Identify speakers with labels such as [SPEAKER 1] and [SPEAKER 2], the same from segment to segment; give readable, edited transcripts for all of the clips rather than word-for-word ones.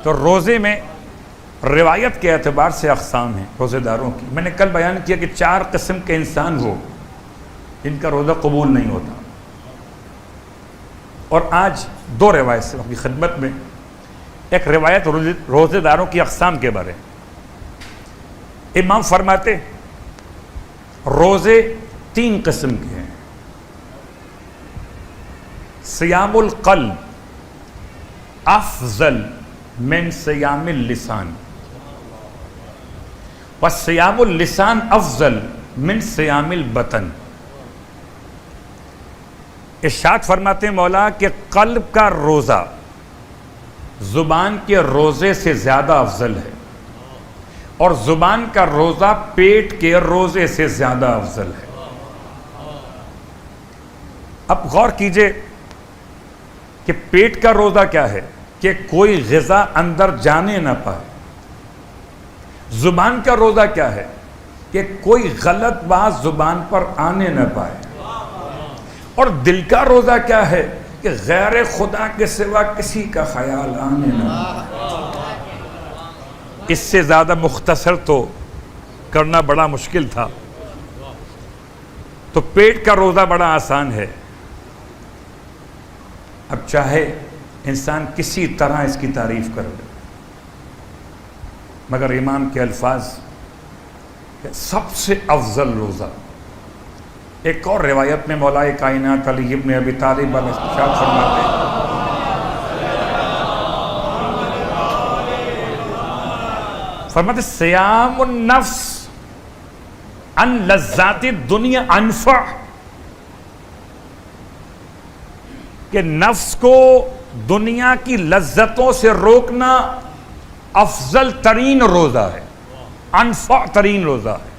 [SPEAKER 1] تو روزے میں روایت کے اعتبار سے اقسام ہیں روزے داروں کی. میں نے کل بیان کیا کہ 4 قسم کے انسان ہو جن کا روزہ قبول نہیں ہوتا. اور آج 2 روایت سے آپ کی خدمت میں. ایک روایت روزے داروں کی اقسام کے بارے. امام فرماتے روزے 3 قسم کے ہیں. صیام القلب افضل من صیام اللسان وصیام اللسان افضل من صیام البطن. ارشاد فرماتے ہیں مولا کہ قلب کا روزہ زبان کے روزے سے زیادہ افضل ہے اور زبان کا روزہ پیٹ کے روزے سے زیادہ افضل ہے. اب غور کیجئے کہ پیٹ کا روزہ کیا ہے کہ کوئی غذا اندر جانے نہ پائے. زبان کا روزہ کیا ہے کہ کوئی غلط بات زبان پر آنے نہ پائے. اور دل کا روزہ کیا ہے کہ غیر خدا کے سوا کسی کا خیال آنے نہ پائے. اس سے زیادہ مختصر تو کرنا بڑا مشکل تھا. تو پیٹ کا روزہ بڑا آسان ہے. اب چاہے انسان کسی طرح اس کی تعریف کر لے مگر امام کے الفاظ کہ سب سے افضل روزہ. ایک اور روایت میں مولائے کائنات علی ابن ابی طالب ارشاد فرماتے ہیں سیام النفس ان لذات الدنیا انفع. کہ نفس کو دنیا کی لذتوں سے روکنا افضل ترین روزہ ہے, انفع ترین روزہ ہے.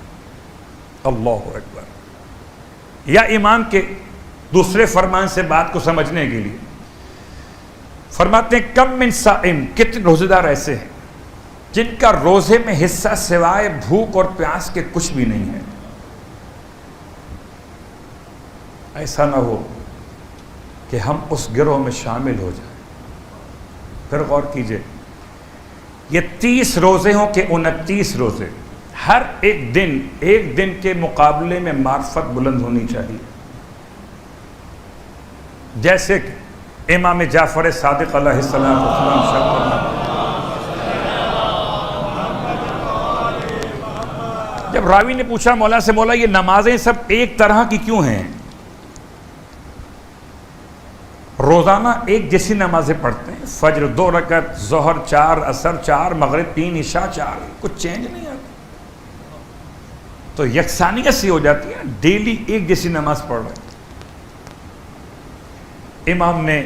[SPEAKER 1] اللہ اکبر. یا امام کے دوسرے فرمان سے بات کو سمجھنے کے لیے فرماتے ہیں کم من صائم, کتنے روزے دار ایسے ہیں جن کا روزے میں حصہ سوائے بھوک اور پیاس کے کچھ بھی نہیں ہے. ایسا نہ ہو کہ ہم اس گروہ میں شامل ہو جائیں. پھر غور کیجئے یہ 30 روزے ہوں کہ 29 روزے, ہر ایک دن کے مقابلے میں معرفت بلند ہونی چاہیے. جیسے کہ امام جعفر صادق علیہ السلام جب راوی نے پوچھا مولا سے مولا یہ نمازیں سب ایک طرح کی کیوں ہیں؟ روزانہ ایک جیسی نمازیں پڑھتے ہیں, فجر 2 رکعت, ظہر 4, عصر 4, مغرب 3, عشاء 4, کچھ چینج نہیں آتا. تو یکسانیت سی ہو جاتی ہے, ڈیلی ایک جیسی نماز پڑھ رہے. امام نے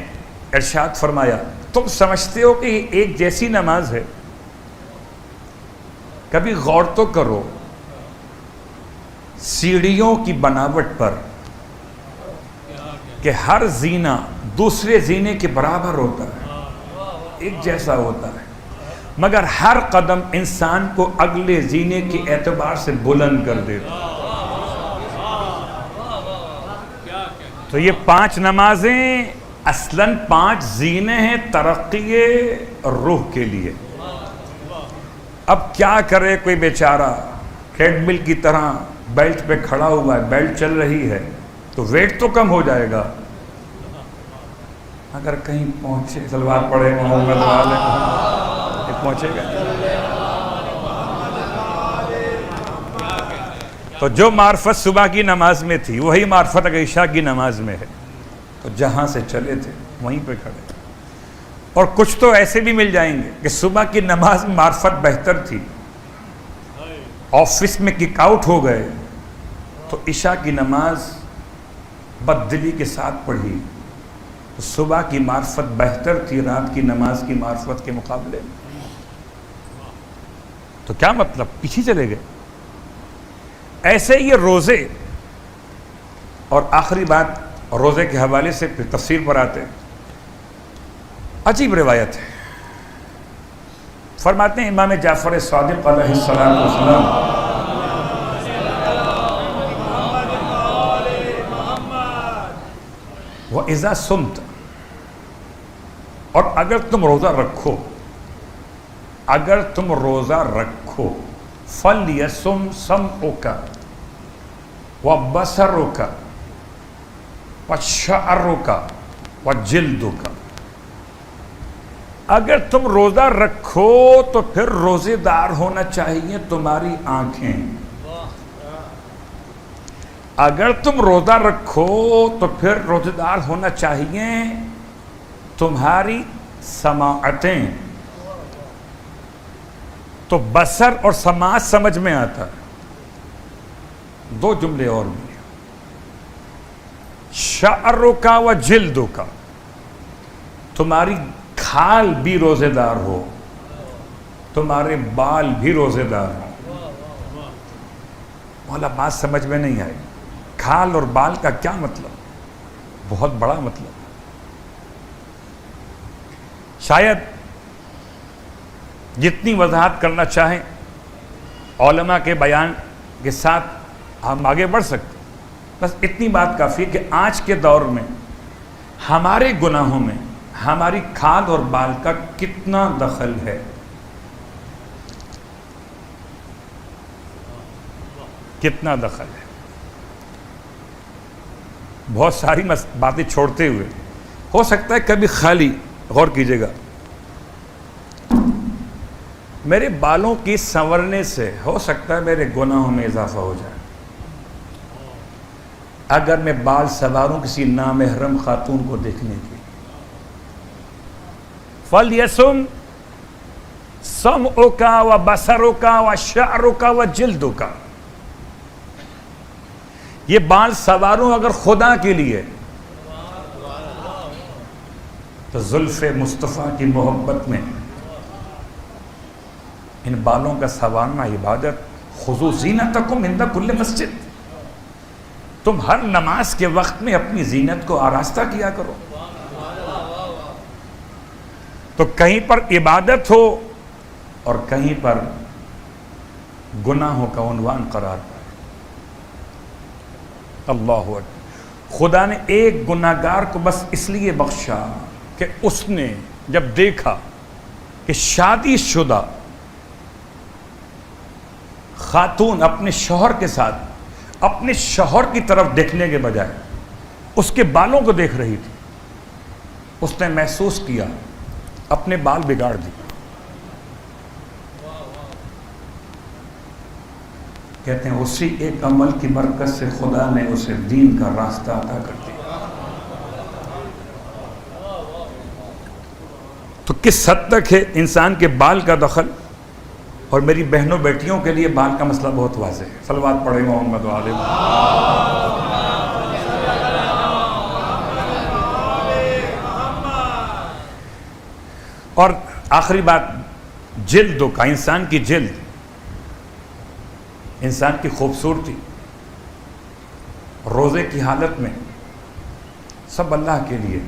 [SPEAKER 1] ارشاد فرمایا تم سمجھتے ہو کہ یہ ایک جیسی نماز ہے؟ کبھی غور تو کرو سیڑھیوں کی بناوٹ پر کہ ہر زینہ دوسرے زینے کے برابر ہوتا ہے, ایک جیسا ہوتا ہے, مگر ہر قدم انسان کو اگلے زینے کے اعتبار سے بلند کر دیتا. تو یہ 5 نمازیں اصلاً 5 زینے ہیں ترقی روح کے لیے. اب کیا کرے کوئی بیچارہ ٹریڈ مل کی طرح بیلٹ پہ کھڑا ہوا ہے, بیلٹ چل رہی ہے تو ویٹ تو کم ہو جائے گا, اگر کہیں پہنچے سلوات پڑھے محمد والے پہنچے گا. تو جو معرفت صبح کی نماز میں تھی وہی معرفت اگر عشاء کی نماز میں ہے تو جہاں سے چلے تھے وہیں پہ کھڑے. اور کچھ تو ایسے بھی مل جائیں گے کہ صبح کی نماز میں معرفت بہتر تھی, آفس میں کک آؤٹ ہو گئے تو عشاء کی نماز بددلی کے ساتھ پڑھی تو صبح کی معرفت بہتر تھی رات کی نماز کی معرفت کے مقابلے میں. تو کیا مطلب, پیچھے چلے گئے. ایسے یہ روزے. اور آخری بات روزے کے حوالے سے پھر تفسیر پر آتے ہیں. عجیب روایت ہے, فرماتے ہیں امام جعفر صادق علیہ السلام وَإِذَا صُمْتَ, اور اگر تم روزہ رکھو اگر تم روزہ رکھو فَلْيَصُمْ سَمْعُكَ وَبَصَرُكَ وَشَعْرُكَ وَجِلْدُكَ، اگر تم روزہ رکھو تو پھر روزے دار ہونا چاہیے تمہاری آنکھیں، اگر تم روزہ رکھو تو پھر روزے دار ہونا چاہیے تمہاری سماعتیں۔ تو بصر اور سماعت سمجھ میں آتا ہے، دو جملے اور بھی، شعرک و جلدک، تمہاری کھال بھی روزے دار ہو، تمہارے بال بھی روزے دار ہو۔ مولا بات سمجھ میں نہیں آئی، کھال اور بال کا کیا مطلب؟ بہت بڑا مطلب۔ شاید جتنی وضاحت کرنا چاہیں علماء کے بیان کے ساتھ ہم آگے بڑھ سکتے، بس اتنی بات کافی کہ آج کے دور میں ہمارے گناہوں میں ہماری کھال اور بال کا کتنا دخل ہے۔ کتنا دخل ہے۔ بہت ساری باتیں چھوڑتے ہوئے ہو سکتا ہے کبھی خالی غور کیجئے گا، میرے بالوں کی سنورنے سے ہو سکتا ہے میرے گناہوں میں اضافہ ہو جائے۔ اگر میں بال سنواروں کسی نامحرم خاتون کو دیکھنے کی، فَلْيَصُمْ سَمْعُكَ وَبَصَرُكَ وَشَعْرُكَ وَجِلْدُكَ، یہ بال سنواروں اگر خدا کے لیے تو زلف مصطفیٰ کی محبت میں ان بالوں کا سنوارنا عبادت۔ خذوا زینتکم عند کل مسجد، تم ہر نماز کے وقت میں اپنی زینت کو آراستہ کیا کرو، تو کہیں پر عبادت ہو اور کہیں پر گناہوں کا عنوان قرار پائے۔ اللہ اکبر۔ خدا نے ایک گناہگار کو بس اس لیے بخشا کہ اس نے جب دیکھا کہ شادی شدہ خاتون اپنے شوہر کے ساتھ اپنے شوہر کی طرف دیکھنے کے بجائے اس کے بالوں کو دیکھ رہی تھی، اس نے محسوس کیا اپنے بال بگاڑ دی۔ کہتے ہیں اسی ایک عمل کی برکت سے خدا نے اسے دین کا راستہ عطا کر دیا۔ تو کس حد تک ہے انسان کے بال کا دخل؟ اور میری بہنوں بیٹیوں کے لیے بال کا مسئلہ بہت واضح ہے۔ صلوات پڑھیں محمد وعلیہ۔ اور آخری بات، جلدوں کا، انسان کی جلد، انسان کی خوبصورتی روزے کی حالت میں سب اللہ کے لیے